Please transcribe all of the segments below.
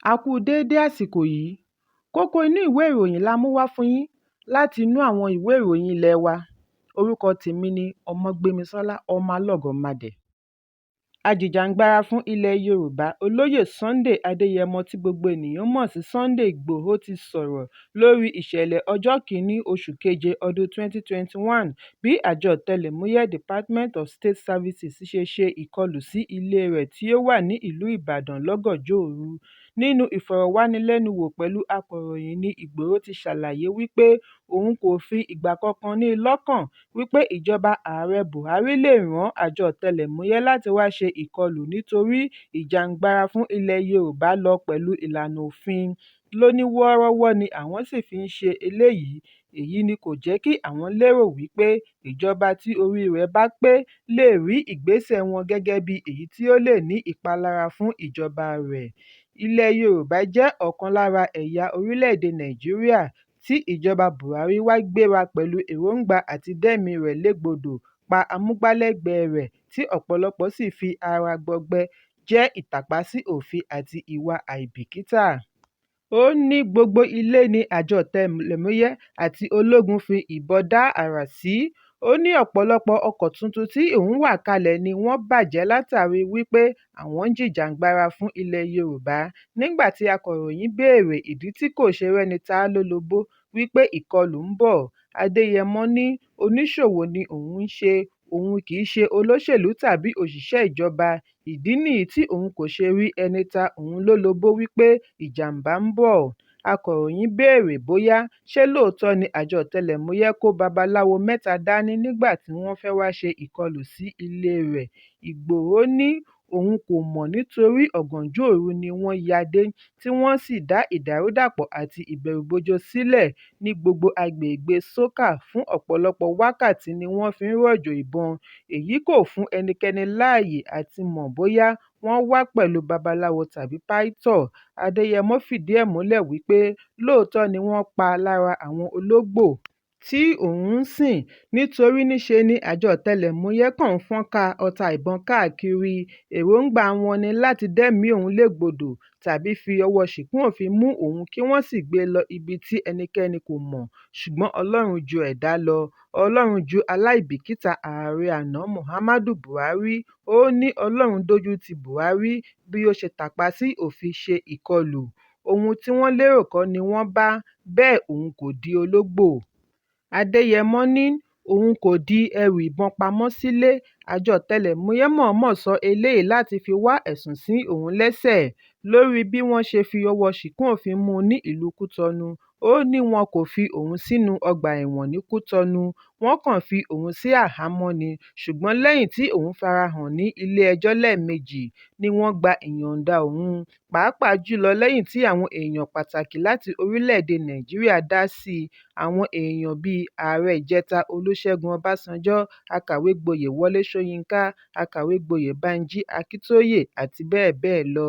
A kú déédé àsìkò yìí. Kókó inú ìwé ìròyìn la mú wá fún yín láti inú àwọn ìwé ìròyìn ilé wa. Orúkọ tèmi ni Ọmọgbémisọ́lá ọmọ Alọ́gọ̀madẹ̀. Ajìjàǹgbara fún ilẹ̀ Yorùbá Olóyè Sunday Adéyẹmọ tí gbogbo ènìyàn mọ̀ sí Sunday Ìgbòho ti sọ̀rọ̀ lórí ìṣẹ̀lẹ̀ ọjọ́ kìíní oṣù keje ọdún 2021 bí àjọ ọ̀tẹlẹ̀múyẹ́ Department of State Services ṣe ìkọlù sí ilé rẹ̀ tí ó wà ní ìlú Ìbàdàn lọ́gànjọ́ òru. Nínú ìfọ̀rọ̀wánilẹ́nuwò pẹ̀lú akọ̀ròyìn ni Ìgbòho ti ṣàlàyé wípé òun kò fi ìgbà kankan ní lọ́kàn wípé ìjọba ààrẹ Buhari lè rán àjọ ọ̀tẹlẹ̀múyẹ́ láti wá ṣe ìkọlù nítorí ìjàǹgbara fún ilẹ̀ Yorùbá lọ pẹ̀lú ìlànà òfin lóníwọ́ọ́rọ́wọ́ ni àwọn sì fi ń ṣe eléyìí. Èyí ni kò jẹ́ kí àwọn lérò wípé ìjọba tí orí rẹ̀ bá pé lè rí ìgbésẹ̀ wọn gẹ́gẹ́ bí èyí tí ó lè ní ìpalára fún ìjọba rẹ̀. Ilẹ̀ Yorùbá jẹ́ ọ̀kan lára ẹ̀yà orílẹ̀-èdè Nàìjíríà tí ìjọba Buhari wá gbéra pẹ̀lú èròǹgbà àti dẹ́mi rẹ̀ légbodò pa amúgbálẹ́gbẹ̀ẹ́ rẹ̀ tí ọ̀pọ̀lọpọ̀ sì fi ara gbọgbẹ́ jẹ́ ìtàpá sí òfin àti ìwà àìbìkítà. Ó ní gbogbo ilé ni àjọ ọ̀tẹlẹ̀múyẹ́ àti ológun fi ìbọn dá àrá sí. Ó ní ọ̀pọ̀lọpọ̀ ọkọ̀ tuntun tí òun wà kalẹ̀ ni wọ́n bàjẹ́ látàrí wípé àwọn ń jìjàǹgbara fún ilẹ̀ Yorùbá. Nígbà tí akọ̀ròyìn béèrè ìdí tí kò ṣe rẹ́ni ta á lólobó wípé ìkọlù ń bọ̀, Adéyẹmọ ní oníṣòwò ni òun ń ṣe, òun kì í ṣe olóṣèlú tàbí òṣìṣẹ́ ìjọba. Ìdí nìyí tí òun kò ṣe rí ẹni ta òun lólobó wípé ìjàmbá ń bọ̀. Akọ̀ròyìn béèrè bóyá ṣé lóòótọ́ ni àjọ ọ̀tẹlẹ̀múyẹ́ kó babaláwo mẹ́ta dání nígbà tí wọ́n fẹ́ wá ṣe ìkọlù sí ilé rẹ̀. Ìgbòho ní òun kò mọ̀ nítorí ọ̀gànjọ́ òru ni wọ́n ya dé tí wọ́n sì dá ìdàrúdàpọ̀ àti ìbẹ̀rùbojo sílẹ̀ ní gbogbo agbègbè Sókà. Fún ọ̀pọ̀lọpọ̀ wákàtí ni wọ́n fi ń rọ̀jò ìbọn. Èyí kò fún ẹnikẹ́ni láàyè àti mọ̀ bóyá wọ́n wá pẹ̀lú babaláwo tàbí pásítọ̀. Adéyẹmọ fìdí ẹ̀ múlẹ̀ wípé lóòótọ́ ni wọ́n pa lára àwọn ológbò tí òun ń sìn nítorí níṣe ni àjọ ọ̀tẹlẹ̀múyẹ́ kàn ń fọ́nká ọta ìbọn káàkiri. Èròǹgbà wọn ni láti dẹ́mi òun légbodò tàbí fi ọwọ́ ṣìkún òfin mú òun kí wọ́n sì gbé e lọ ibi tí ẹnikẹ́ni kò mọ̀. Ṣùgbọ́n Ọlọ́run ju ẹ̀dá lọ. Ọlọ́run ju aláìbìkítà ààrẹ àná Muhammadu Buhari. Ó ní Ọlọ́run dójú ti Buhari bí ó ṣe tàpá sí òfin ṣe ìkọlù. Ohun tí wọ́n lérò kọ́ ni wọ́n bá, bẹ́ẹ̀ òun kò di ológbò. Adéyẹmọ ní òun kò di ẹrù ìbọn pamọ́ sílé. Àjọ ọ̀tẹlẹ̀múyẹ́ mọ̀ọ́mọ̀ sọ eléyìí láti fi wá ẹ̀sùn sí òun lẹ́sẹ̀ lórí bí wọ́n ṣe fi ọwọ́ ṣìkún òfin mú un ní ìlú Kútọnu. Ó ní wọn kò fi òun sínú ọgbà ẹ̀wọ̀n ní Kútọnu, wọ́n kàn fi òun sí àhámọ́ ni. Ṣùgbọ́n lẹ́yìn tí òun farahàn ní ilé-ẹjọ́ lẹ́ẹ̀mejì ni wọ́n gba ìyọ̀ǹda òun, pàápàá jùlọ lẹ́yìn tí àwọn èèyàn pàtàkì láti orílẹ̀-èdè Nàìjíríà dá sí i. Àwọn èèyàn bíi Ààrẹ ìjẹta Olúṣẹ́gun Ọbásanjọ́, akàwé-gboyè Wọlé Ṣóyínká, akàwé-gboyè Bánjí Akíntóyè àti bẹ́ẹ̀ bẹ́ẹ̀ lọ.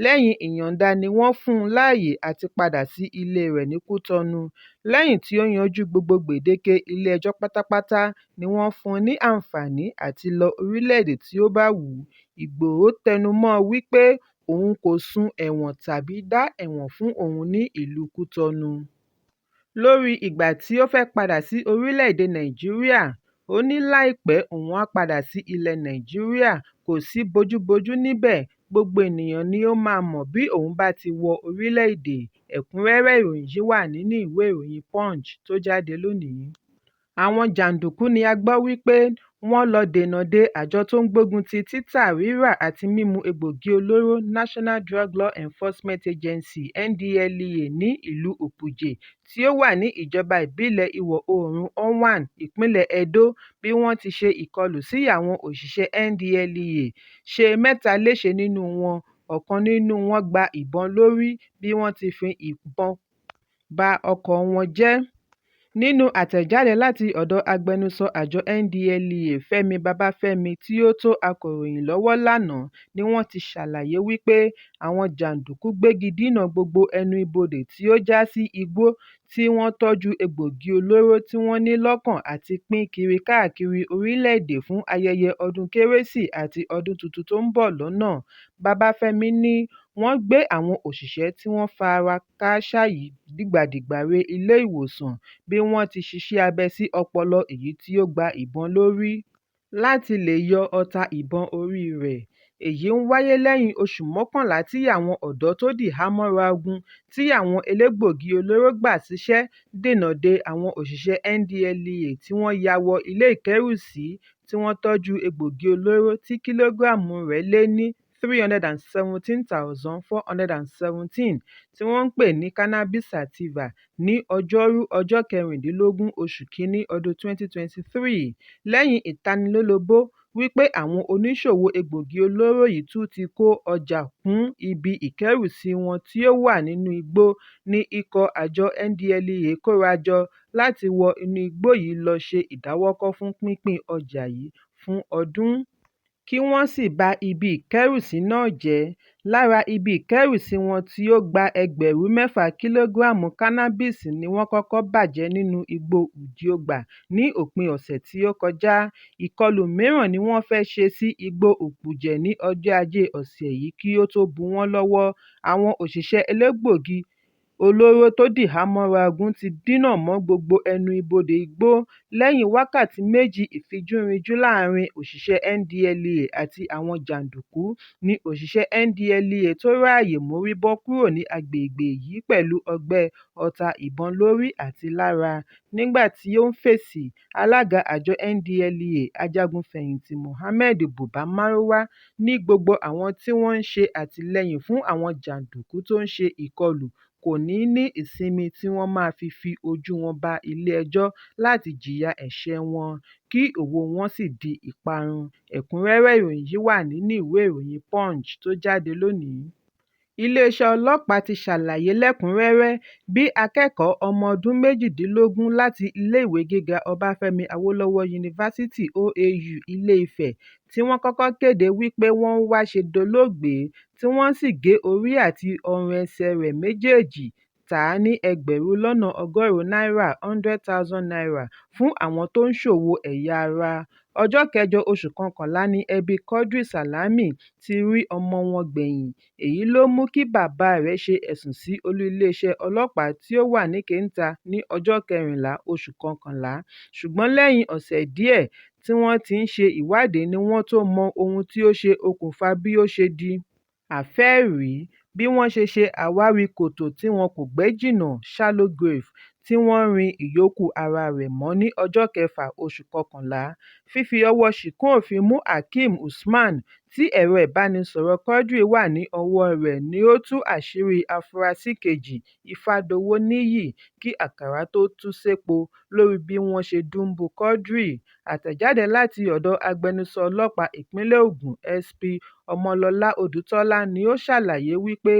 Lẹ́yìn ìyọ̀ǹda ni wọ́n fún un láàyè àti padà sí ilé rẹ̀ ní Kútọnu. Lẹ́yìn tí ó yanjú gbogbo gbèdéke ilé-ẹjọ́ pátápátá ni wọ́n fún un ní àǹfààní àti lọ orílẹ̀-èdè tí ó bá wù ú. Ìgbòho tẹnumọ́ wípé òun kò sun ẹ̀wọ̀n tàbí dá ẹ̀wọ̀n fún òun ní ìlú Kútọnu. Lórí ìgbà tí ó fẹ́ padà sí orílẹ̀-èdè Nàìjíríà, ó ní láìpẹ́ òun á padà sí ilẹ̀ Nàìjíríà, kò sí bójúbójú níbẹ̀, gbogbo ènìyàn ni ó máa mọ̀ bí òun bá ti wọ orílẹ̀-èdè. Ẹ̀kúnrẹ́rẹ́ ìròyìn yìí wà nínú ìwé ìròyìn Punch tó jáde lónìí. Àwọn jàǹdùkú ni a gbọ́ wípé wọ́n lọ dènà de àjọ tó ń gbógun ti títà, rírà àti mímu egbògi olóró National Drug Law Enforcement Agency (NDLEA) ní ìlú Òpùjè tí ó wà ní ìjọba ìbílẹ̀ Ìwọ̀-oòrùn Ọ̀wàn, ìpínlẹ̀ Edo bí wọ́n ti ṣe ìkọlù sí àwọn òṣìṣẹ́ NDLEA, ṣe 3 léṣe nínú wọn. Ọ̀kan nínú wọn gba ìbọn lórí bí wọ́n ti fi ìbọn ba ọkọ̀ wọn jẹ́. Nínú àtẹ̀jáde láti ọ̀dọ̀ agbẹnusọ àjọ NDLEA Fẹ́mi Babáfẹ́mi tí ó tó akọ̀ròyìn lọ́wọ́ lánàá ni wọ́n ti ṣàlàyé wípé àwọn jàǹdùkú gbégi dínà gbogbo ẹnu ibodè tí ó já sí igbó tí wọ́n tọ́jú egbòogi olóró tí wọ́n ní lọ́kàn àti pín kiri káàkiri orílẹ̀-èdè fún ayẹyẹ ọdún kérésì àti ọdún tuntun tó ń bọ̀ lọ́nà. Babafẹ́mi ní wọ́n gbé àwọn òṣìṣẹ́ tí wọ́n fara kááṣá yìí dìgbàdìgbà re ilé-ìwòsàn bí wọ́n ti ṣiṣẹ́ abẹ sí ọpọlọ èyí tí ó gba ìbọn lórí láti lè yọ ọta ìbọn orí rẹ̀. Èyí ń wáyé lẹ́yìn oṣù mọ́kànlá tí àwọn ọ̀dọ́ tó dìhámọ́ra ogun tí àwọn elégbòogi olóró gbà síṣẹ́ dènà de àwọn òṣìṣẹ́ NDLEA tí wọ́n ya wọ ilé ìkẹ́rùsí tí wọ́n tọ́jú egbòogi olóró tí kìlógíráàmù rẹ̀ lé ní 317,417 tí wọ́n ń pè ní cannabis sativa ní Ọjọ́rú ọjọ́ 16 oṣù Kínní ọdún 2023 lẹ́yìn ìtanilólobó wípé àwọn oníṣòwò egbòogi olóró yìí tún ti kó ọjà kún ibi ìkẹ́rùsí wọn tí ó wà nínú igbó ní ikọ̀ àjọ NDLEA kóra jọ láti wọ inú igbó yìí lọ ṣe ìdáwọ́kọ̀ fún pínpín ọjà yìí fún ọdún kí wọ́n sì ba ibi ìkẹ́rùsí náà jẹ́. Lára ibi ìkẹ́rùsí wọn tí ó gba ẹgbẹ̀rún 6 kìlógíráàmù cannabis ni wọ́n kọ́kọ́ bàjẹ́ nínú igbó Udiogba ní òpin ọ̀sẹ̀ tí ó kọjá. Ìkọlù mìíràn ni wọ́n fẹ́ ṣe sí igbó Òpùjẹ́ ní ọjọ́ Ajé ọ̀sẹ̀ yìí kí ó tó bù wọ́n lọ́wọ́. Àwọn òṣìṣẹ́ elégbòogi olóró tó dìhámọ́ra ogun ti dínà mọ́ gbogbo ẹnu ibodè igbó lẹ́yìn wákàtí méjì ìfijúrinjú láàrin òṣìṣẹ́ NDLEA àti àwọn jàǹdùkú ní òṣìṣẹ́ NDLEA tó ráàyè mórí bọ́ kúrò ní agbègbè yìí pẹ̀lú ọgbẹ́ ọta ìbọn lórí àti lára. Nígbà tí ó ń fèsì, alága àjọ NDLEA ajagun-fẹ̀yìntì Mohammed Buba Marwa ní gbogbo àwọn tí wọ́n ń ṣe àtìlẹ́yìn fún àwọn jàǹdùkú tó ń ṣe ìkọlù kò ní ìsinmi tí wọ́n máa fi ojú wọn ba ilé-ẹjọ́ láti jìyà ẹ̀ṣẹ̀ wọn kí ògo wọn sì di ìparun. Ẹ̀kúnrẹ́rẹ́ ìròyìn yìí wà nínú ìwé ìròyìn Punch tó jáde lónìí. Iléeṣẹ́ ọlọ́pàá ti ṣàlàyé lẹ́kùnrẹ́rẹ́ bí akẹ́kọ̀ọ́ ọmọ ọdún 18 láti Iléèwé Gíga Ọbáfẹ́mi Awólọ́wọ̀ Yunifásítì OAU Ilé-Ifẹ̀ tí wọ́n kọ́kọ́ kéde wípé wọ́n ń wá ṣe dolóògbé tí wọ́n sì gé orí àti ọrùn ẹsẹ̀ rẹ̀ méjèèjì tà á ní náírà 100,000 fún àwọn tó ń ṣòwò ẹ̀yà ara. Ọjọ́ 8 oṣù kọkànlá ni ẹbí Quadri Salami ti rí ọmọ wọn gbẹ̀yìn. Èyí ló mú kí bàbá rẹ̀ ṣe ẹ̀sùn sí olú iléeṣẹ́ ọlọ́pàá tí ó wà níkẹńtà ní ọjọ́ 14 oṣù kọkànlá. Ṣùgbọ́n lẹ́yìn ọ̀sẹ̀ díẹ̀ tí wọ́n ti ń ṣe ìwádìí ni wọ́n tó mọ ohun tí ó ṣe okùnfà bí ó ṣe di àfẹ́ẹ̀rí. Bí wọ́n ṣe àwárí kòtò tí wọn kò gbẹ́ jìnnà shallow grave tí wọ́n rin ìyókù ara rẹ̀ mọ́ ní ọjọ́ 6 oṣù kọkànlá. Fífi ọwọ́ ṣìkún òfin mú Hakeem Usman tí ẹ̀rọ ìbánisọ̀rọ̀ Quadri wà ní ọwọ́ rẹ̀ ni ó tú àṣírí afurasí kejì Ifádowóníyì kí àkàrà tó tú sépo lórí bí wọ́n ṣe dùbú Quadri. Àtẹ̀jáde láti ọ̀dọ̀ agbẹnusọ ọlọ́pàá ìpínlẹ̀ Ògùn SP Ọmọlọ́lá Odùtọ́lá ni ó ṣàlàyé wípé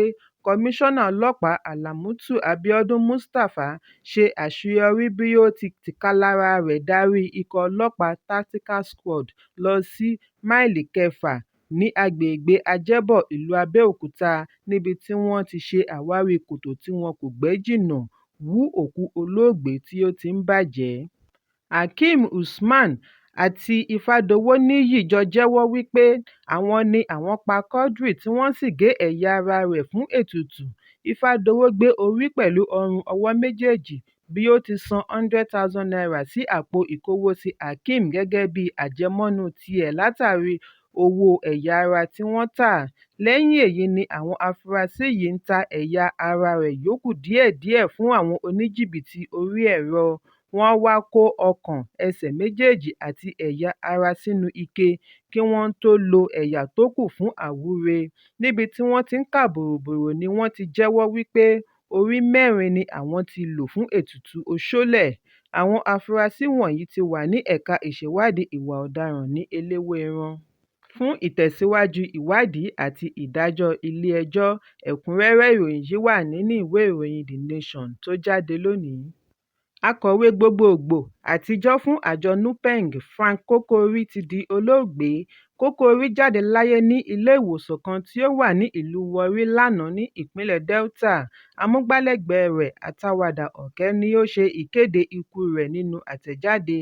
Kọmíṣánná ọlọ́pàá Àlàmútù Abíọ́dún Mustapha ṣe àṣeyọrí bí ó ti tìkálára rẹ̀ darí ikọ̀ ọlọ́pàá Tactical Squad lọ sí máìlì 6 ní agbègbè Ajẹ́bọ̀ ìlú Abẹ́òkúta níbi tí wọ́n ti ṣe àwárí kòtò tí wọn kò gbẹ́ jìnnà hú òkú olóògbé tí ó ti ń bàjẹ́. Hakeem Usman àti Ifádowóníyì jọ jẹ́wọ́ wípé àwọn ni àwọn pa Quadri tí wọ́n sì gé ẹ̀yà ara rẹ̀ fún ètùtù. Ifádowó gbé orí pẹ̀lú ọrùn ọwọ́ méjèèjì bí ó ti san 100,000 naira sí àpò ìkówósí Hakeem gẹ́gẹ́ bí àjẹmọ́nú tiẹ̀ látàrí owó ẹ̀yà ara tí wọ́n tà. Lẹ́yìn èyí ni àwọn afurasí yìí ń ta ẹ̀yà ara rẹ̀ yòókù díẹ̀díẹ̀ fún àwọn oníjìbìtì orí ẹ̀rọ. Wọ́n wá kó ọkàn, ẹsẹ̀ méjèèjì àti ẹ̀yà ara sínú ike kí wọ́n tó lo ẹ̀yà tó kù fún àwúre. Níbi tí wọ́n ti ń kà bòròbòrò ni wọ́n ti jẹ́wọ́ wípé orí 4 ni àwọn ti lò fún ètùtù Òṣólẹ̀. Àwọn afurasí wọ̀nyí ti wà ní ẹ̀ka ìṣèwádìí ìwà ọ̀daràn ní Eléwéran. Fún ìtẹ̀síwájú ìwádìí àti ìdájọ́ ilé-ẹjọ́, ẹ̀kúnrẹ́rẹ́ ìròyìn yìí wà nínú ìwé ìròyìn The Nation tó jáde lónìí. Akọ̀wé gbogboògbò àtijọ́ fún àjọ NUPENG Frank Kókó ti di olóògbé. Kókó jáde láyé ní ilé-ìwòsàn kan tí ó wà ní ìlú Warri lánàá ní ìpínlẹ̀ Delta. Amúgbálẹ́gbẹ̀ẹ́ rẹ̀ Àtàwàdà Ọ̀kẹ́ ni ó ṣe ìkéde ikú rẹ̀ nínú àtẹ̀jáde.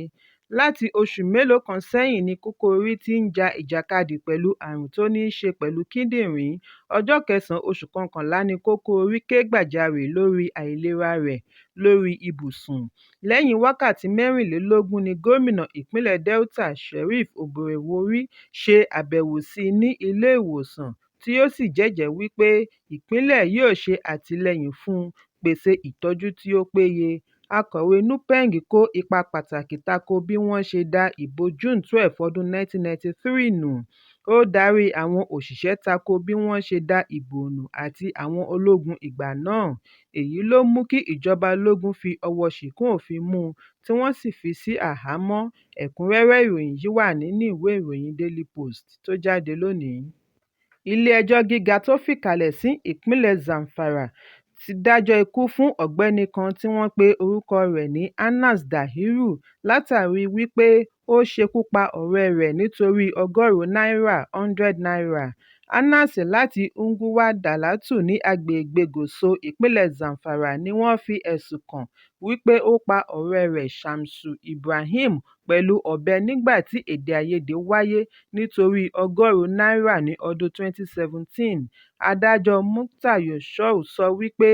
Láti oṣù mélòó kan sẹ́yìn ni Kókó ti ń ja ìjàkadì pẹ̀lú àrùn tó ní í ṣe pẹ̀lú kíndìnrín. Ọjọ́ 9 oṣù kọkànlá ni Kókó ké gbàjarè lórí àìlera rẹ̀ lórí ibùsùn. Lẹ́yìn wákàtí 24 ni gómìnà ìpínlẹ̀ Delta Sheriff Oborevwori ṣe àbẹ̀wò sí i ní ilé-ìwòsàn, tí ó sì jẹ́jẹ̀ẹ́ wípé ìpínlẹ̀ yóò ṣe àtìlẹ́yìn fún un pèsè ìtọ́jú tí ó péye. Akọ̀wé NUPENG kó ipa pàtàkì tako bí wọ́n ṣe da ìbò June 12 ọdún 1993 nù. Ó darí àwọn òṣìṣẹ́ tako bí wọ́n ṣe da ìbò nù àti àwọn ológun ìgbà náà. Èyí ló mú kí ìjọba ológun fi ọwọ́ ṣìkún òfin mú un tí wọ́n sì fi sí àhámọ́. Ẹ̀kúnrẹ́rẹ́ ìròyìn yìí wà nínú ìwé ìròyìn Daily Post tó jáde lónìí. Ilé-ẹjọ́ gíga tó fìkàlẹ̀ sí ìpínlẹ̀ Zamfara ti dájọ́ ikú fún ọ̀gbẹ́ni kan tí wọ́n pe orúkọ rẹ̀ ní Anas Dahiru látàrí wípé ó ṣekú pa ọ̀rẹ́ rẹ̀ nítorí $100 náírà. Anas láti Unguwa Dalatu ní agbègbè Gúúsù ìpínlẹ̀ Zamfara ni wọ́n fi ẹ̀sùn kàn wípé ó pa ọ̀rẹ́ rẹ̀ Shamsu Ibrahim pẹ̀lú ọ̀bẹ nígbà tí èdè-àìyedè wáyé nítorí $100 ní ọdún 2017. Adájọ́ Mukhtar Yusuf sọ wípé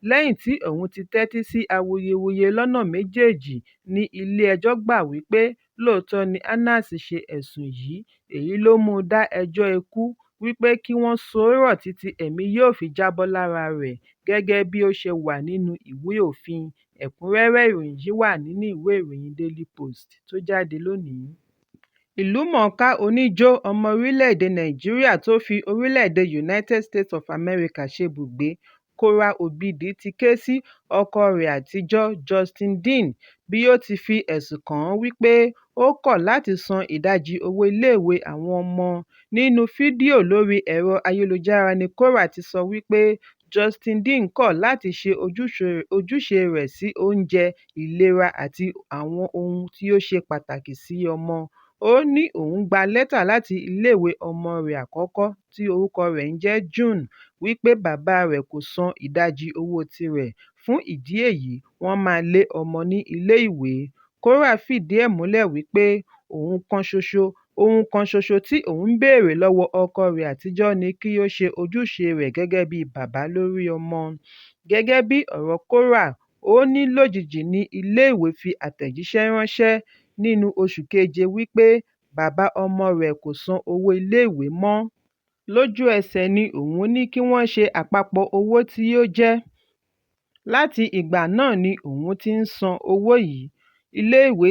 lẹ́yìn tí òun ti tẹ́tí sí awuyewuye lọ́nà méjèèjì ní ilé-ẹjọ́ gbà wípé lóòótọ́ ni Anas ṣe ẹ̀sùn yìí. Èyí ló mú un dá ẹjọ́ ikú wípé kí wọ́n so ó rọ̀ títí ẹ̀mí yóò fi jábọ́ lára rẹ̀ gẹ́gẹ́ bí ó ṣe wà nínú ìwé òfin. Ẹ̀kúnrẹ́rẹ́ ìròyìn yìí wà nínú ìwé ìròyìn Daily Post tó jáde lónìí. Ìlúmọ̀ọ́ká oníjó ọmọ orílẹ̀-èdè Nàìjíríà tó fi orílẹ̀-èdè United States of America ṣebùgbé, Kóra ti ké sí ọkọ rẹ̀ àtijọ́ Justin Dean bí ó ti fi ẹ̀sùn kàn án wípé ó kọ̀ láti san ìdajì owó iléèwé àwọn ọmọ. Nínú fídíò lórí ẹ̀rọ ayélujára ni Kóra ti sọ wípé Justin Dean kọ̀ láti ṣe ojúṣe rẹ̀ sí oúnjẹ, ìlera àti àwọn ohun tí ó ṣe pàtàkì sí ọmọ. Ó ní òun gba lẹ́tà láti iléèwé ọmọ rẹ̀ àkọ́kọ́ tí orúkọ rẹ̀ ń jẹ́ June wípé bàbá rẹ̀ kò san ìdajì owó tirẹ̀. Fún ìdí èyí, wọ́n máa lé ọmọ ní ilé-ìwé. Kóra fìdí ẹ̀ múlẹ̀ wípé ohun kan ṣoṣo tí òun ń béèrè lọ́wọ́ ọkọ rẹ̀ àtijọ́ ni kí ó ṣe ojúṣe rẹ̀ gẹ́gẹ́ bí bàbá lórí ọmọ. Gẹ́gẹ́ bí ọ̀rọ̀ Kóra, ó ní lójijì ní ilé-ìwé fi àtẹ̀jíṣẹ́ ránṣẹ́ nínú oṣù keje wípé bàbá ọmọ rẹ̀ kò san owó iléèwé mọ́. Lójú ẹsẹ̀ ni òun ní kí wọ́n ṣe àpapọ̀ owó tí ó jẹ́. Láti ìgbà náà ni òun ti ń san owó yìí iléèwé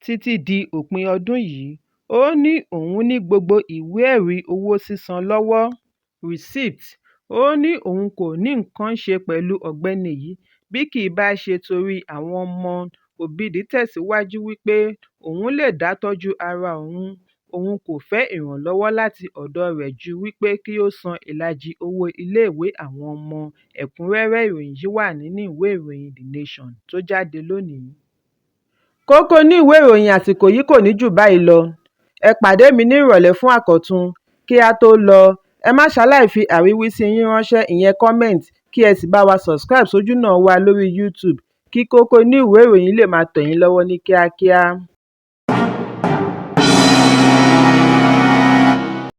títí di òpin ọdún yìí. Ó ní òun ní gbogbo ìwé-ẹ̀rí owó sísan lọ́wọ́ (receipt). Ó ní òun kò ní nǹkan ṣe pẹ̀lú ọ̀gbẹ́ni yìí bí kì í bá ṣe torí àwọn ọmọ. Obidi tẹ̀síwájú wípé òun lè dá tọ́jú ara òun kò fẹ́ ìrànlọ́wọ́ láti ọ̀dọ̀ rẹ̀ ju wípé kí ó san ìlàjì owó iléèwé àwọn ọmọ. Ẹ̀kúnrẹ́rẹ́ ìròyìn yìí wà nínú ìwé ìròyìn The Nation tó jáde lónìí. Kókó inú ìwé ìròyìn àsìkò yìí kò ní jù báyìí lọ. Ẹ pàdé mi ní ìrọ̀lẹ́ fún àkọ́tun. Kí a tó lọ, ẹ má ṣaláì fi àríwísí yín ránṣẹ́, ìyẹn comment, kí ẹ sì bá wa subscribe sójúnà wa lórí YouTube kí Kókó inú ìwé ìròyìn lè máa tẹ̀ yín lọ́wọ́ ní kíákíá.